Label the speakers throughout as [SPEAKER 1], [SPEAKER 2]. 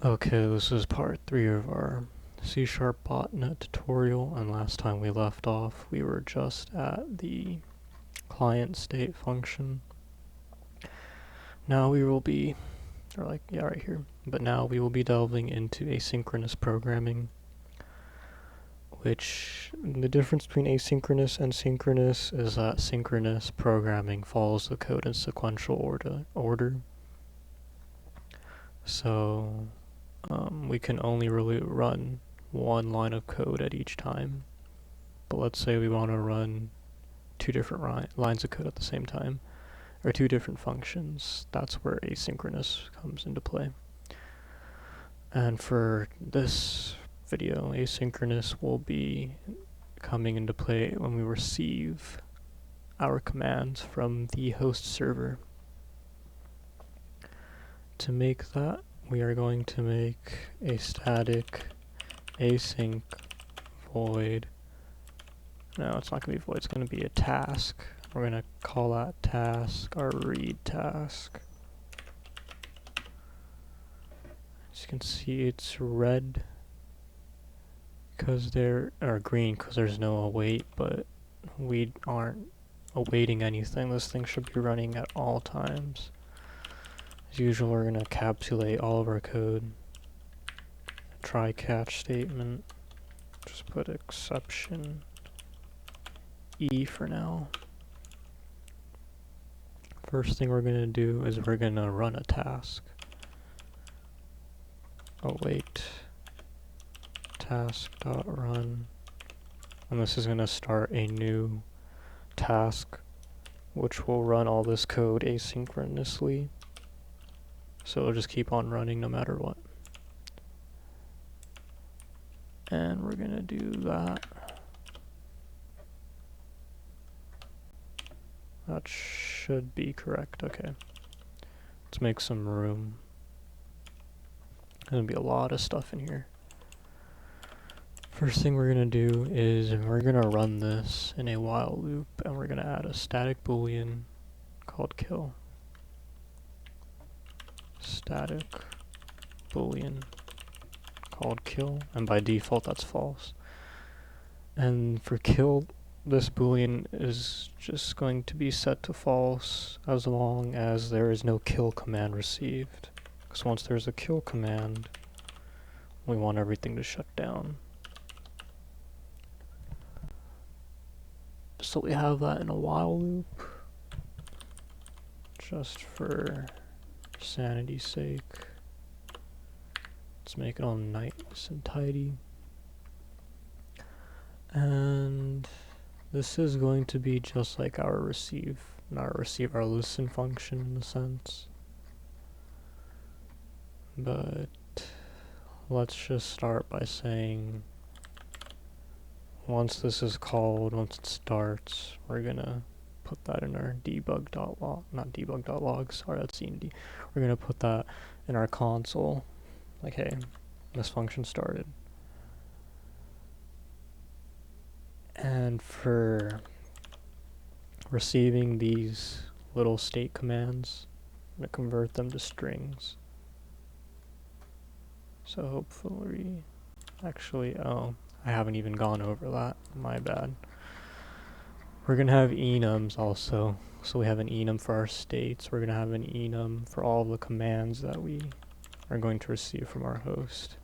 [SPEAKER 1] Okay, this is part 3 of our C# botnet tutorial, and last time we left off we were just at the client state function. Now we will be, right here, but now we will be delving into asynchronous programming, which the difference between asynchronous and synchronous is that synchronous programming follows the code in sequential order. So we can only really run one line of code at each time. But let's say we want to run two different lines of code at the same time, or two different functions. That's where asynchronous comes into play. And for this video, asynchronous will be coming into play when we receive our commands from the host server. To make that, we are going to make a static async void. No, it's not going to be void, it's going to be a task. We're going to call that task our read task. As you can see, it's red because or green because there's no await, but we aren't awaiting anything. This thing should be running at all times. As usual, we're going to encapsulate all of our code. Try catch statement. Just put exception E for now. First thing we're going to do is we're going to run a task. Await task.run, and this is going to start a new task which will run all this code asynchronously, so it'll just keep on running no matter what. And we're going to do that. That should be correct. Okay, let's make some room. There's going to be a lot of stuff in here. First thing we're going to do is we're going to run this in a while loop, and we're going to add a static boolean called kill. Static boolean called kill, and by default that's false. And for kill, this boolean is just going to be set to false as long as there is no kill command received. Because once there's a kill command, we want everything to shut down. So we have that in a while loop, just for sanity's sake. Let's make it all nice and tidy. And this is going to be just like our receive, our listen function in a sense. But let's just start by saying once this is called, once it starts, we're gonna put that in our debug.log, not debug.log, sorry, that's CMD. We're gonna put that in our console, like, hey, this function started. And for receiving these little state commands, I'm gonna convert them to strings. So hopefully, actually, oh, I haven't even gone over that, my bad. We're going to have enums also, so we have an enum for our states. We're going to have an enum for all the commands that we are going to receive from our host.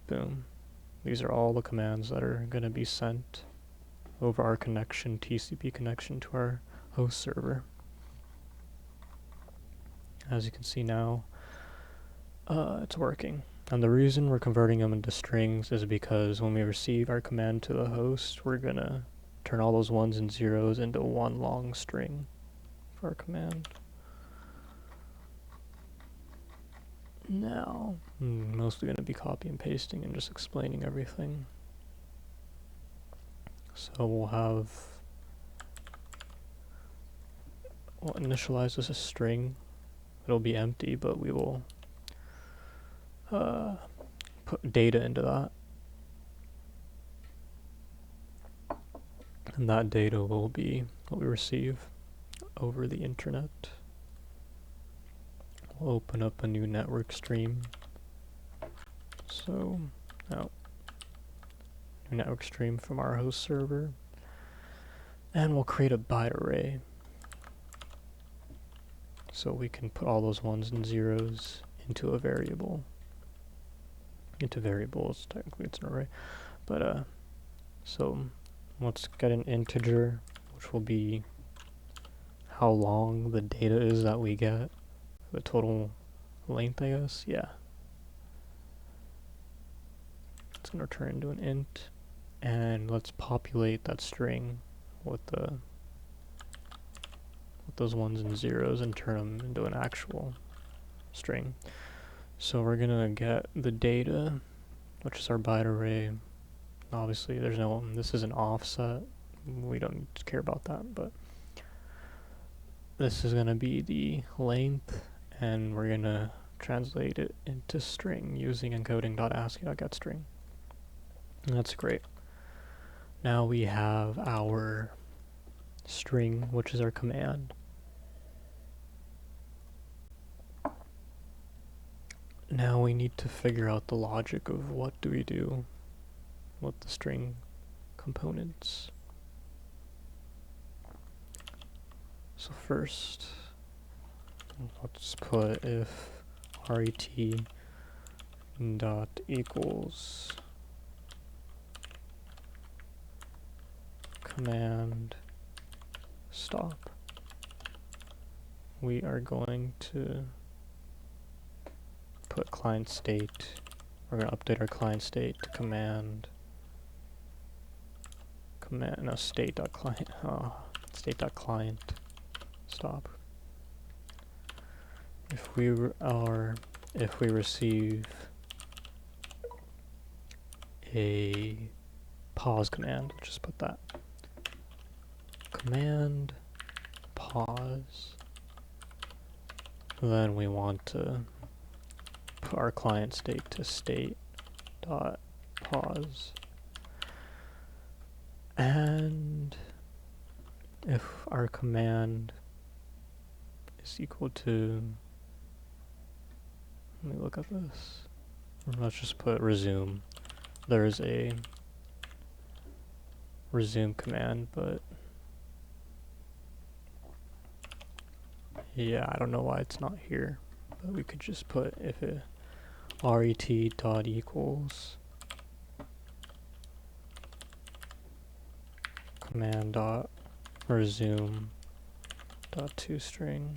[SPEAKER 1] Boom. These are all the commands that are going to be sent over our connection, TCP connection to our host server. As you can see now, it's working. And the reason we're converting them into strings is because when we receive our command to the host, we're gonna turn all those ones and zeros into one long string for our command. Now, I'm mostly gonna be copy and pasting and just explaining everything. So we'll initialize this as a string. It'll be empty, but we will put data into that, and that data will be what we receive over the internet. we'll open up a new network stream. So, now, new network stream from our host server. And we'll create a byte array. So we can put all those ones and zeros into a variable. Into variables, technically it's an array. But, so let's get an integer, which will be how long the data is that we get. The total length, I guess, yeah. It's gonna turn into an int. And let's populate that string with those ones and zeros and turn them into an actual string. So we're gonna get the data, which is our byte array. Obviously there's no, this is an offset, we don't need to care about that, but this is gonna be the length, and we're gonna translate it into string using encoding.ascii.getString. And that's great. Now we have our string, which is our command. Now we need to figure out the logic of what do we do with the string components. So first, let's put if ret dot equals command stop. We are going to put client state, we're going to update our client state to state.client, state.client stop. If we receive a pause command, just put that command pause, then we want to put our client state to state.pause. And if our command is equal to, let me look at this. Let's just put resume. There's a resume command, but yeah, I don't know why it's not here. But we could just put if it ret dot equals command dot resume dot toString.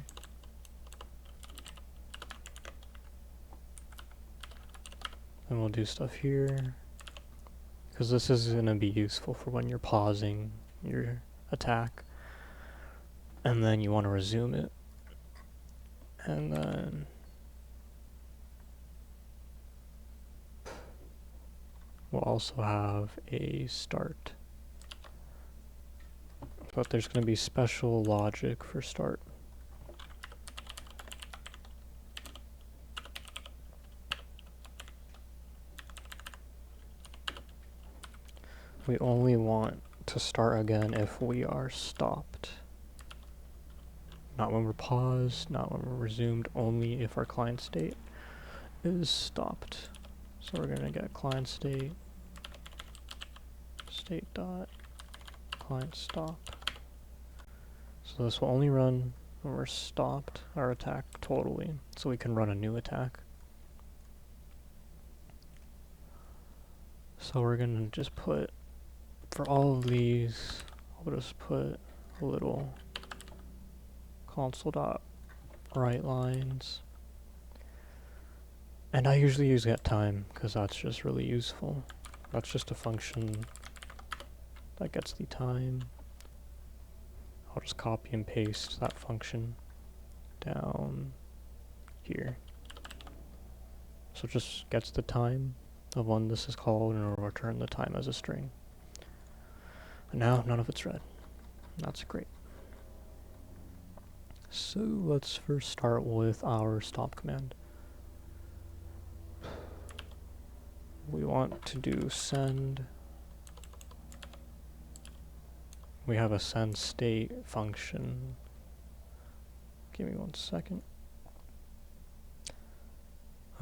[SPEAKER 1] And we'll do stuff here, because this is going to be useful for when you're pausing your attack and then you want to resume it. And then we'll also have a start, but there's going to be special logic for start. We only want to start again if we are stopped. Not when we're paused, not when we're resumed, only if our client state is stopped. So we're going to get client state, state dot client stop. So this will only run when we're stopped, our attack totally, so we can run a new attack. So we're going to just put, for all of these, I'll just put a little console.writeLines. And I usually use getTime because that's just really useful. That's just a function that gets the time. I'll just copy and paste that function down here. So it just gets the time of when this is called and it'll return the time as a string. And now none of it's read. That's great. So let's first start with our stop command. We want to do send. We have a send state function. Give me 1 second.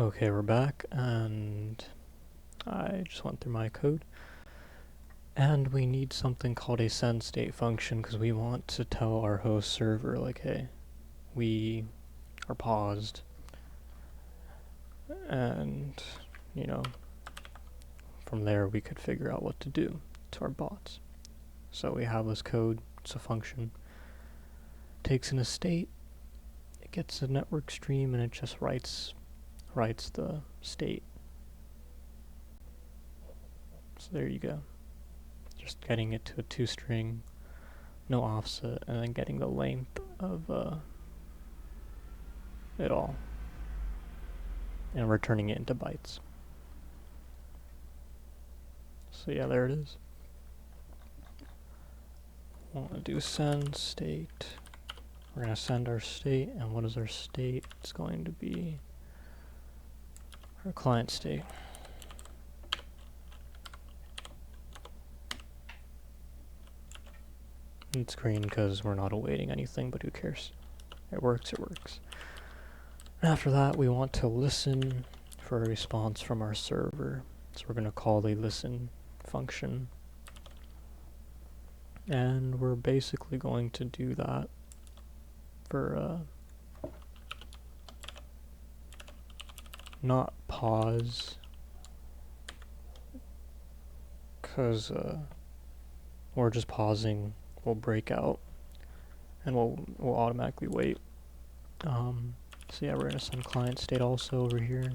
[SPEAKER 1] Okay, we're back, and I just went through my code. And we need something called a send state function because we want to tell our host server, like, hey, we are paused. And, you know, from there we could figure out what to do to our bots. So we have this code, it's a function, takes in a state, it gets a network stream, and it just writes the state. So there you go. Just getting it to a 2-string, no offset, and then getting the length of it all, and returning it into bytes. So yeah, there it is. I want to do send state. We're going to send our state, and what is our state? It's going to be our client state. It's green because we're not awaiting anything, but who cares? It works, it works. And after that, we want to listen for a response from our server. So we're going to call the listen function. And we're basically going to do that for not pause, because we're just pausing, we'll break out, and we'll automatically wait. So yeah, we're going to send client state also over here,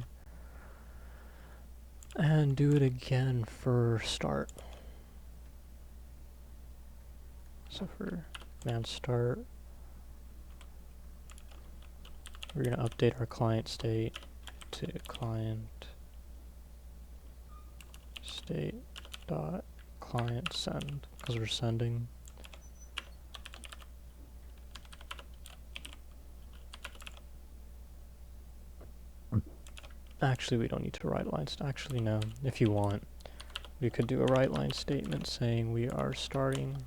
[SPEAKER 1] and do it again for start. So for command start, we're going to update our client state to client state dot client send, because we're sending. Actually, we don't need to write lines. Actually, no. If you want, we could do a write line statement saying we are starting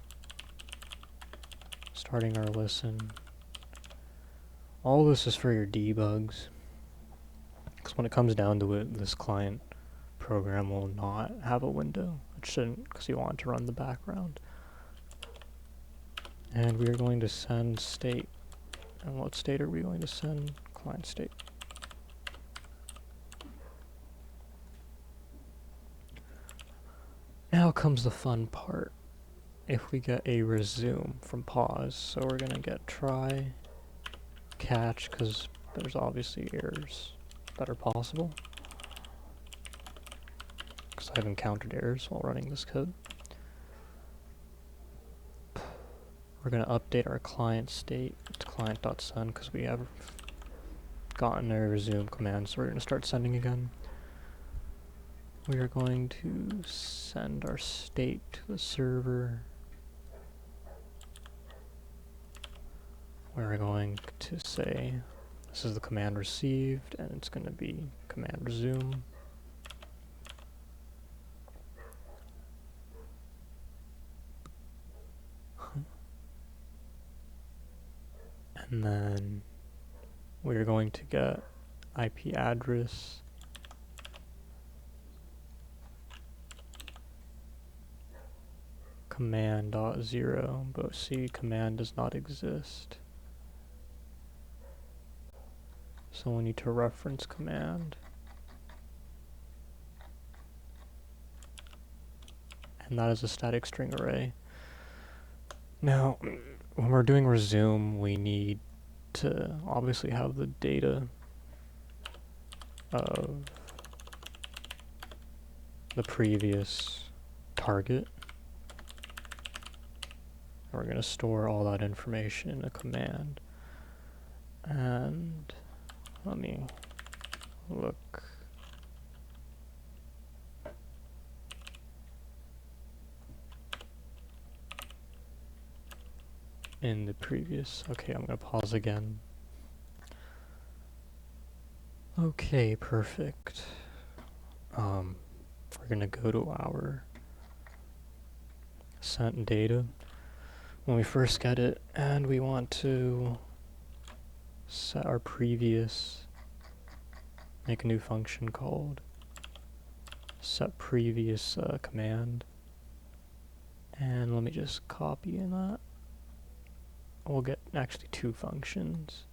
[SPEAKER 1] our listen. All this is for your debugs, because when it comes down to it, this client program will not have a window. It shouldn't, because you want it to run the background. And we are going to send state. And what state are we going to send? Client state. Now comes the fun part. If we get a resume from pause, so we're going to get try, catch, because there's obviously errors that are possible, because I have encountered errors while running this code. We're going to update our client state to client.send, because we have gotten a resume command, so we're going to start sending again. We are going to send our state to the server. We're going to say this is the command received, and it's going to be command resume. And then we're going to get IP address command.0, but see, command does not exist. So we need to reference command. And that is a static string array. Now, when we're doing resume, we need to obviously have the data of the previous target. We're going to store all that information in a command. And let me look. In the previous. Okay, I'm going to pause again. Okay, perfect. We're going to go to our sent data when we first get it, and we want to set our previous make a new function called set previous command, and let me just copy in that. We'll get actually two functions.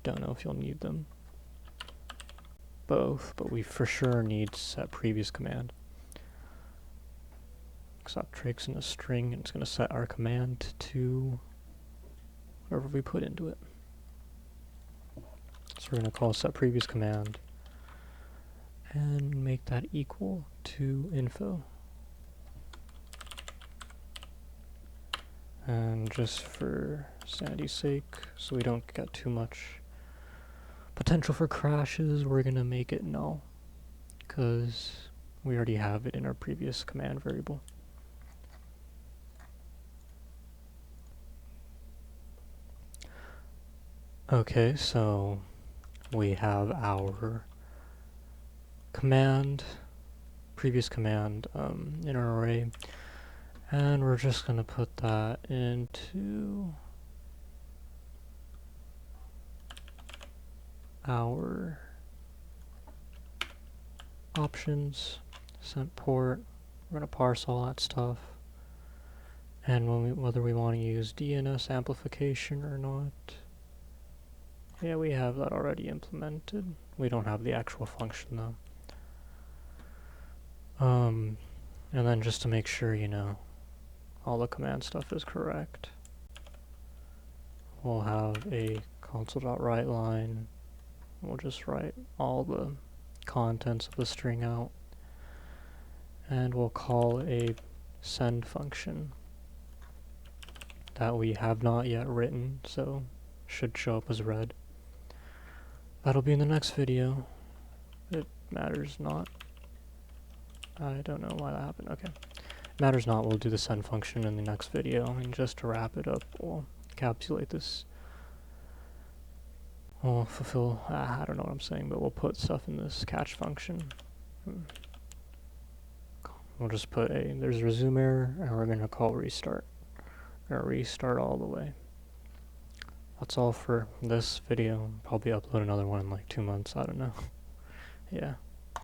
[SPEAKER 1] Don't know if you'll need them both, but we for sure need set previous command. Except takes in a string, and it's going to set our command to whatever we put into it. So we're going to call set previous command and make that equal to info. And just for sanity's sake, so we don't get too much potential for crashes, we're going to make it null, because we already have it in our previous command variable. Okay, so we have our command, previous command in our array, and we're just going to put that into our options, sent port. We're going to parse all that stuff, and whether we want to use DNS amplification or not. Yeah, we have that already implemented. We don't have the actual function though. And then just to make sure, you know, all the command stuff is correct, we'll have a console.write line. We'll just write all the contents of the string out, and we'll call a send function that we have not yet written, so should show up as red. That'll be in the next video. It matters not. I don't know why that happened. Okay. Matters not, we'll do the send function in the next video, and just to wrap it up, we'll encapsulate this. We'll fulfill, I don't know what I'm saying, but we'll put stuff in this catch function. We'll just put there's a resume error, and we're going to call restart. We're going to restart all the way. That's all for this video. I'll probably upload another one in like 2 months, I don't know. Yeah.